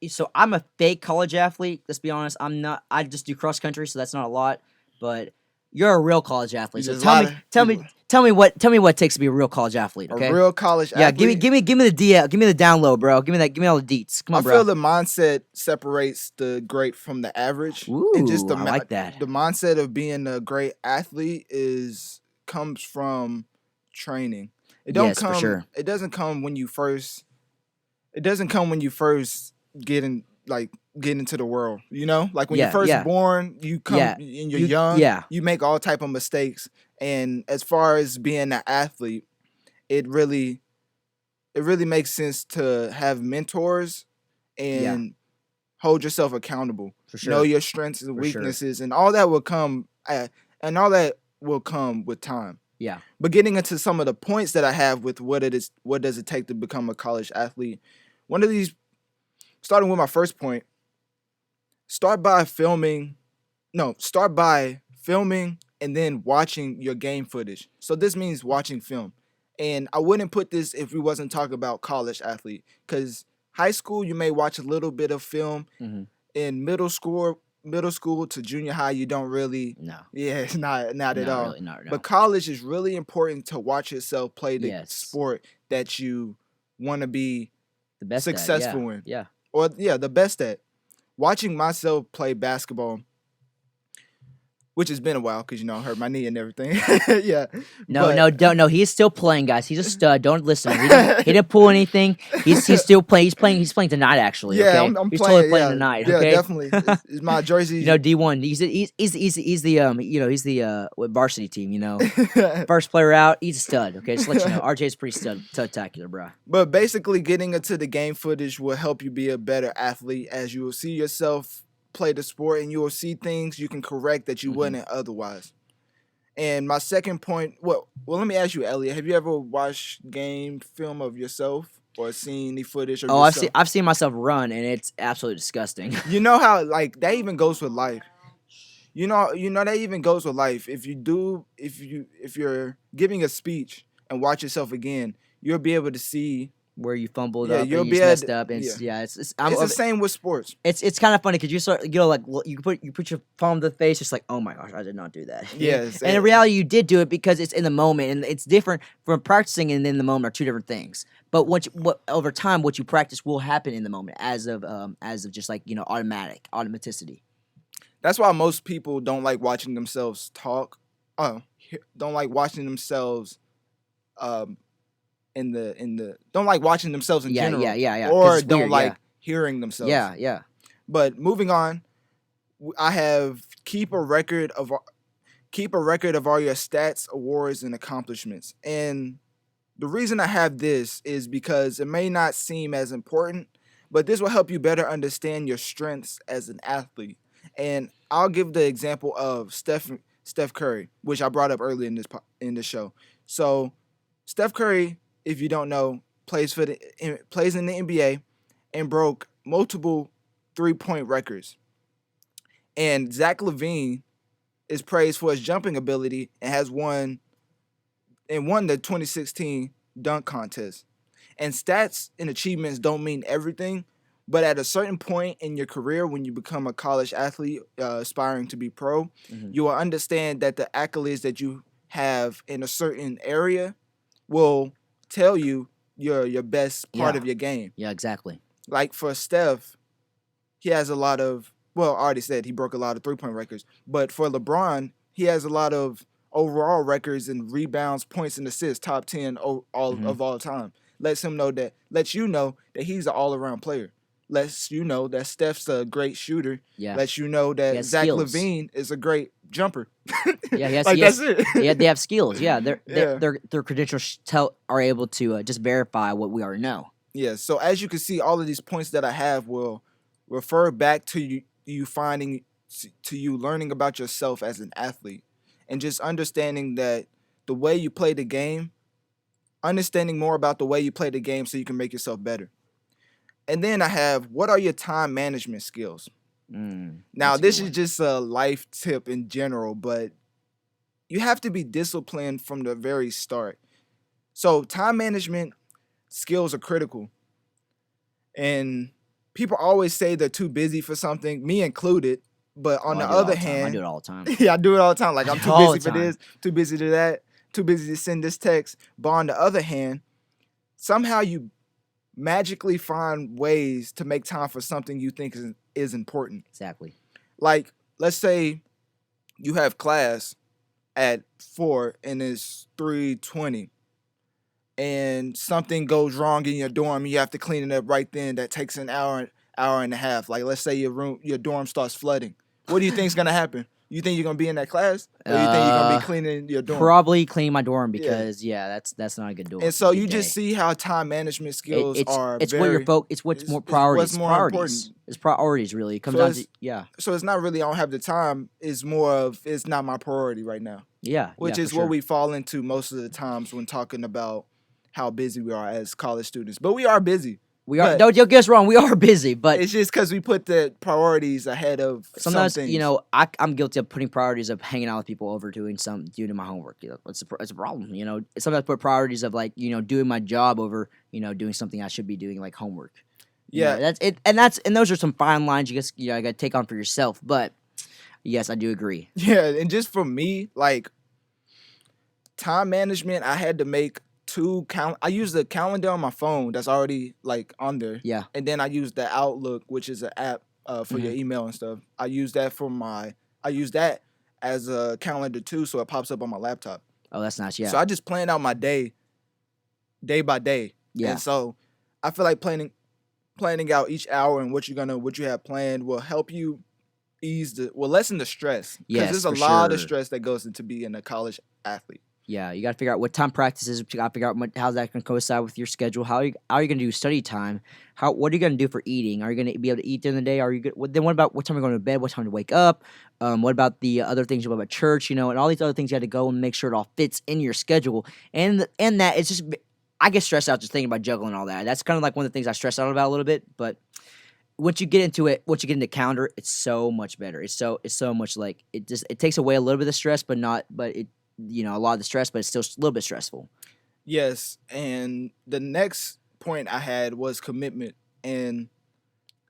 so I'm a fake college athlete. Let's be honest. I'm not. I just do cross country, so that's not a lot. But you're a real college athlete. So There's tell me what it takes to be a real college athlete. Okay. A real college Yeah, athlete. give me the give me the download, bro. Give me all the deets. Come on, I bro. feel the mindset separates the great from the average. Ooh, and just I like that. The mindset of being a great athlete comes from training. It don't Yes, for come. sure. It doesn't come when you first. It doesn't come when you first get into the world. You know, like when Yeah, you're first yeah. born, you come Yeah. and you're You- young. yeah. You make all type of mistakes, and as far as being an athlete, it really makes sense to have mentors and hold yourself accountable. For sure. Know your strengths and For sure. weaknesses, and all that will come. And all that will come with time. Yeah. But getting into some of the points that I have with what does it take to become a college athlete? One of these, starting with my first point, start by filming and then watching your game footage. So this means watching film. And I wouldn't put this if we wasn't talking about college athlete, because high school you may watch a little bit of film. Mm-hmm. In middle school to junior high, you don't really. No. Yeah, it's not at all. Really, not. But college is really important to watch yourself play the Yes. sport that you want to be The best successful at, in. Yeah. Or the best at. Watching myself play basketball, which has been a while because I hurt my knee and everything. Yeah. No. He's still playing, guys. He's a stud. Don't listen. He didn't pull anything. He's still playing. He's playing tonight, actually. Yeah, Okay? I'm he's playing. totally playing tonight. Yeah, Okay? definitely. It's my jersey. D1. He's the varsity team. First player out. He's a stud. Okay, just let you know. RJ's pretty spectacular, bro. But basically, getting into the game footage will help you be a better athlete, as you will see yourself play the sport and you will see things you can correct that you wouldn't otherwise. And my second point, well, let me ask you, Elliot, have you ever watched game film of yourself or seen any footage of yourself? I've seen myself run, and it's absolutely disgusting. You know how that even goes with life. You know that even goes with life. If you're giving a speech and watch yourself again, you'll be able to see where you fumbled up, you'll and be you messed up, and it's the same with sports. It's kind of funny because you start, you put your palm to the face, it's like, oh my gosh, I did not do that. Yes, and in reality, you did do it because it's in the moment, and it's different from practicing and in the moment are two different things. But over time, what you practice will happen in the moment, as of just automaticity. That's why most people don't like watching themselves talk. Don't like watching themselves. Don't like watching themselves in general. Yeah. Or don't like hearing themselves. Yeah. But moving on, I have keep a record of all your stats, awards, and accomplishments. And the reason I have this is because it may not seem as important, but this will help you better understand your strengths as an athlete. And I'll give the example of Steph Curry, which I brought up earlier in this show. So Steph Curry, if you don't know, plays in the NBA and broke multiple 3-point records. And Zach LaVine is praised for his jumping ability and won the 2016 dunk contest. And stats and achievements don't mean everything, but at a certain point in your career, when you become a college athlete aspiring to be pro, you will understand that the accolades that you have in a certain area will tell you your best part of your game. Yeah, exactly. Like for Steph, he has a lot of, I already said he broke a lot of 3-point records, but for LeBron, he has a lot of overall records and rebounds, points, and assists, top 10 of all time. Lets you know that he's an all-around player. Lets you know that Steph's a great shooter. Yeah. Lets you know He that has Zach skills. LaVine is a great jumper. Yeah, that's it. Yeah, they have skills. Yeah, Yeah. their credentials are able to just verify what we already know. Yeah, so as you can see, all of these points that I have will refer back to you finding to you learning about yourself as an athlete and just understanding that the way you play the game, understanding more about the way you play the game so you can make yourself better. And then I have, what are your time management skills? Now, this is just a life tip in general, but you have to be disciplined from the very start. So time management skills are critical. And people always say they're too busy for something, me included. But on the other hand, I do it all the time. yeah, I do it all the time. Like, I'm too All busy the for this, too busy to that, too busy to send this text. But on the other hand, somehow you magically find ways to make time for something you think is important. Exactly. Like, let's say you have class at 4 and it's 3:20 and something goes wrong in your dorm, you have to clean it up right then. That takes an hour and a half. Like, let's say your dorm starts flooding. What do you think is gonna happen? You think you're gonna be in that class, or you think you're gonna be cleaning your dorm? Probably clean my dorm because that's not a good dorm. And so you just see how time management skills are. It's very, it's what's more priorities. What's more priorities. important. It's priorities really. It comes So down to So it's not really I don't have the time. It's more of it's not my priority right now. Yeah. Which yeah, is for what sure. we fall into most of the times when talking about how busy we are as college students. But we are busy. We are. But Don't get us wrong. We are busy, but it's just because we put the priorities ahead of sometimes some things. you know I'm guilty of putting priorities of hanging out with people over doing my homework. You know, it's a problem. You know, sometimes I put priorities of like doing my job over doing something I should be doing like homework. Yeah, that's it, and those are some fine lines you guys got to take on for yourself. But yes, I do agree. Yeah, and just for me, like time management, I had to make I use the calendar on my phone that's already like on there. Yeah. And then I use the Outlook, which is an app for your email and stuff. I use that as a calendar too, so it pops up on my laptop. Oh, that's nice. Yeah. So I just plan out my day by day. Yeah. And so I feel like planning out each hour and what you have planned will help you lessen the stress. Yes, Because there's a for lot of sure. stress that goes into being a college athlete. Yeah, you got to figure out what time practice is. You got to figure out how's that going to coincide with your schedule. How are you going to do study time? What are you going to do for eating? Are you going to be able to eat during the day? Then what about what time are you going to bed? What time to wake up? What about the other things about church? And all these other things you had to go and make sure it all fits in your schedule. And that it's just I get stressed out just thinking about juggling all that. That's kind of like one of the things I stress out about a little bit. But once you get into calendar, it's so much better. It's so much like it takes away a little bit of stress, but it. A lot of the stress, but it's still a little bit stressful. Yes, and the next point I had was commitment. And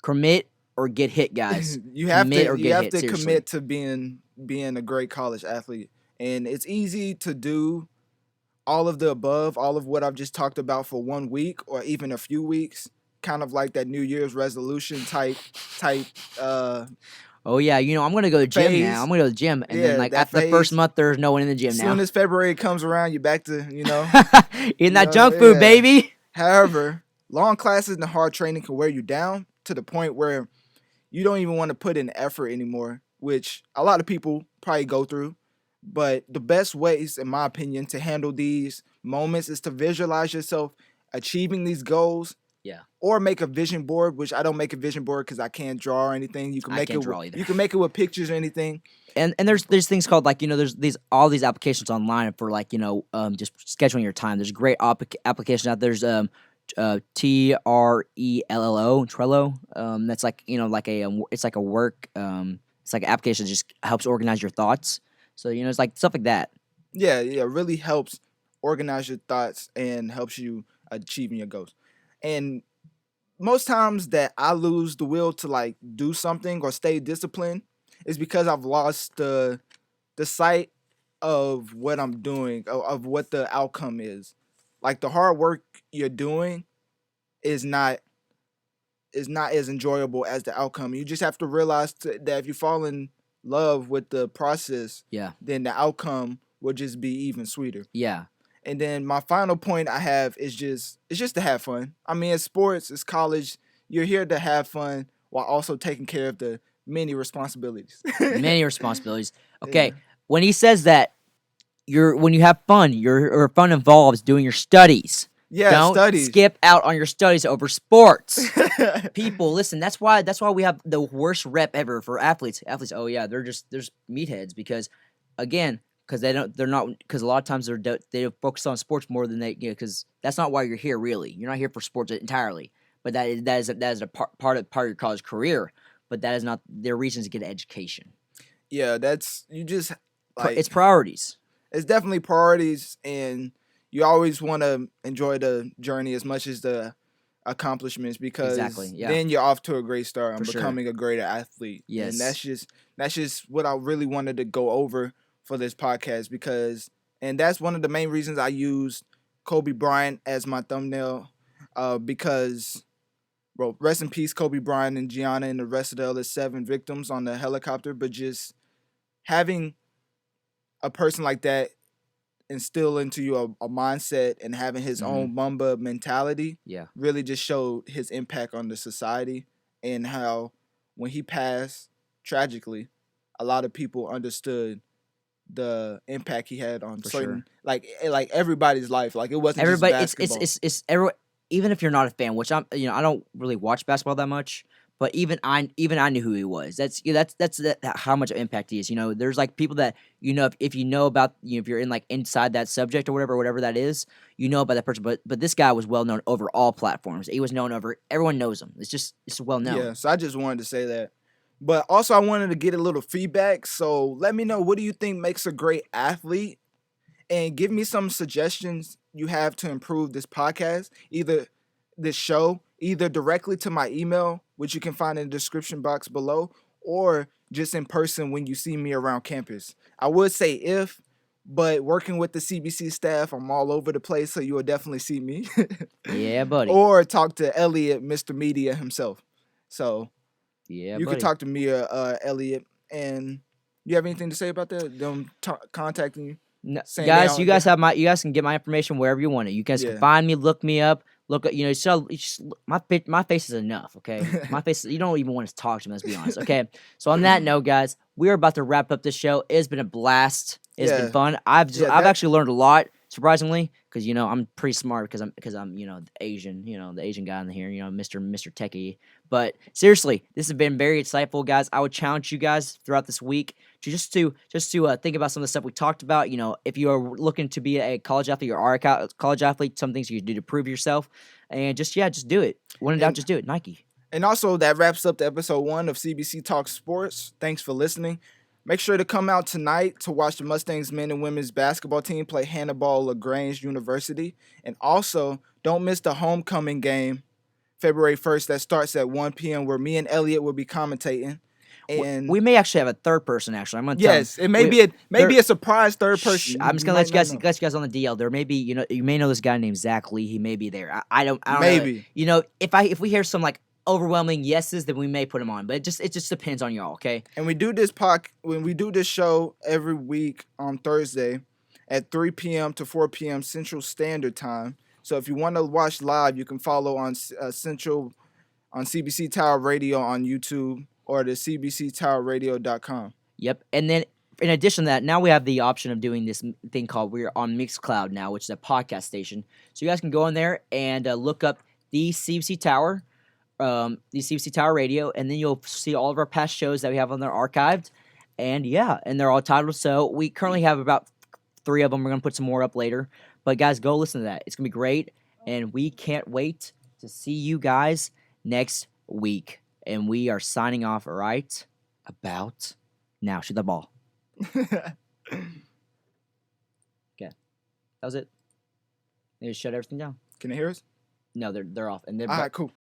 commit or get hit, guys. you have commit to commit to being a great college athlete. And it's easy to do all of the above, all of what I've just talked about for 1 week or even a few weeks, kind of like that New Year's resolution type oh yeah, I'm gonna go to the gym phase. now. I'm gonna go to the gym, and then like after the first month, there's no one in the gym as now. As soon as February comes around, you're back to eating that junk food, baby. However, long classes and hard training can wear you down to the point where you don't even want to put in effort anymore, which a lot of people probably go through. But the best ways, in my opinion, to handle these moments is to visualize yourself achieving these goals. Yeah. Or make a vision board, which I don't make a vision board because I can't draw or anything. You can make you can make it with pictures or anything. And there's things called like there's all these applications online for like just scheduling your time. There's great applications out there. There's Trello. That's like it's like a work it's like an application that just helps organize your thoughts. So it's like stuff like that. Yeah, it really helps organize your thoughts and helps you achieving your goals. And most times that I lose the will to like do something or stay disciplined is because I've lost the sight of what I'm doing, of what the outcome is. Like the hard work you're doing is not as enjoyable as the outcome. You just have to realize that if you fall in love with the process, yeah, then the outcome will just be even sweeter. Yeah. And then my final point I have is just to have fun. I mean, it's sports, it's college. You're here to have fun while also taking care of the many responsibilities. Many responsibilities. Okay. Yeah. When he says that when you have fun, your fun involves doing your studies. Yeah, Don't studies. skip out on your studies over sports. People, listen, that's why we have the worst rep ever for athletes. Athletes, oh yeah, there's meatheads because again, because they're not because a lot of times they focus on sports more than they because that's not why you're here really. You're not here for sports entirely, but that is a part of your college career, but that is not their reasons to get an education. Yeah, that's you just like It's priorities. It's definitely priorities, and you always want to enjoy the journey as much as the accomplishments because then you're off to a great start on becoming a greater athlete. Yes. And that's just what I really wanted to go over for this podcast and that's one of the main reasons I used Kobe Bryant as my thumbnail because bro, rest in peace Kobe Bryant and Gianna and the rest of the other 7 victims on the helicopter, but just having a person like that instill into you a mindset and having his own Mamba mentality really just showed his impact on the society and how when he passed tragically, a lot of people understood the impact he had on certain like everybody's life. Like it wasn't just basketball. It's everyone. Even if you're not a fan, which I don't really watch basketball that much. But even I knew who he was. That's how much impact he is. There's like people that if you know about if you're in like inside that subject or whatever that is, about that person. But this guy was well known over all platforms. He was known over everyone knows him. It's well known. Yeah. So I just wanted to say that. But also I wanted to get a little feedback. So let me know, what do you think makes a great athlete, and give me some suggestions you have to improve this podcast, this show, either directly to my email, which you can find in the description box below, or just in person when you see me around campus. I would say but working with the CBC staff, I'm all over the place, so you will definitely see me. Yeah, buddy. Or talk to Elliot, Mr. Media himself. So yeah, you can talk to me, Elliot. And you have anything to say about that? Them contacting you? No, guys, you guys can get my information wherever you want it. You guys can find me, look me up. Look, my face is enough, okay? My face, you don't even want to talk to me, let's be honest, okay? So on that note, guys, we're about to wrap up this show. It's been a blast. It's been fun. I've actually learned a lot, surprisingly, because I'm pretty smart because I'm Asian, the Asian guy in here, Mr. Techie. But seriously, this has been very insightful, guys. I would challenge you guys throughout this week to think about some of the stuff we talked about. If you are looking to be a college athlete or are a college athlete, some things you can do to prove yourself, and just do it. When in doubt, just do it. Nike. And also, that wraps up the episode 1 of CBC Talk Sports. Thanks for listening. Make sure to come out tonight to watch the Mustangs men and women's basketball team play Hannibal LaGrange University. And also, don't miss the homecoming game February 1st that starts at 1 p.m. where me and Elliot will be commentating. And we may actually have a third person. Actually, I'm gonna tell it may be a surprise third person. I'm just gonna let you guys on the DL. There may be you may know this guy named Zach Lee. He may be there. I don't maybe know. If we hear some like overwhelming yeses, then we may put him on. But it just depends on y'all. Okay. And we do this show every week on Thursday at 3 p.m. to 4 p.m. Central Standard Time. So if you want to watch live, you can follow on Central on CBC Tower Radio on YouTube or the cbctowerradio.com. Yep. And then in addition to that, now we have the option of doing this thing called we're on Mixcloud now, which is a podcast station. So you guys can go in there and look up the CBC Tower, the CBC Tower Radio, and then you'll see all of our past shows that we have on there archived. And and they're all titled. So we currently have about 3 of them. We're going to put some more up later. But guys, go listen to that. It's going to be great. And we can't wait to see you guys next week. And we are signing off right about now. Shoot that ball. Okay. That was it. They just shut everything down. Can they hear us? No, they're off. And they're all right, cool.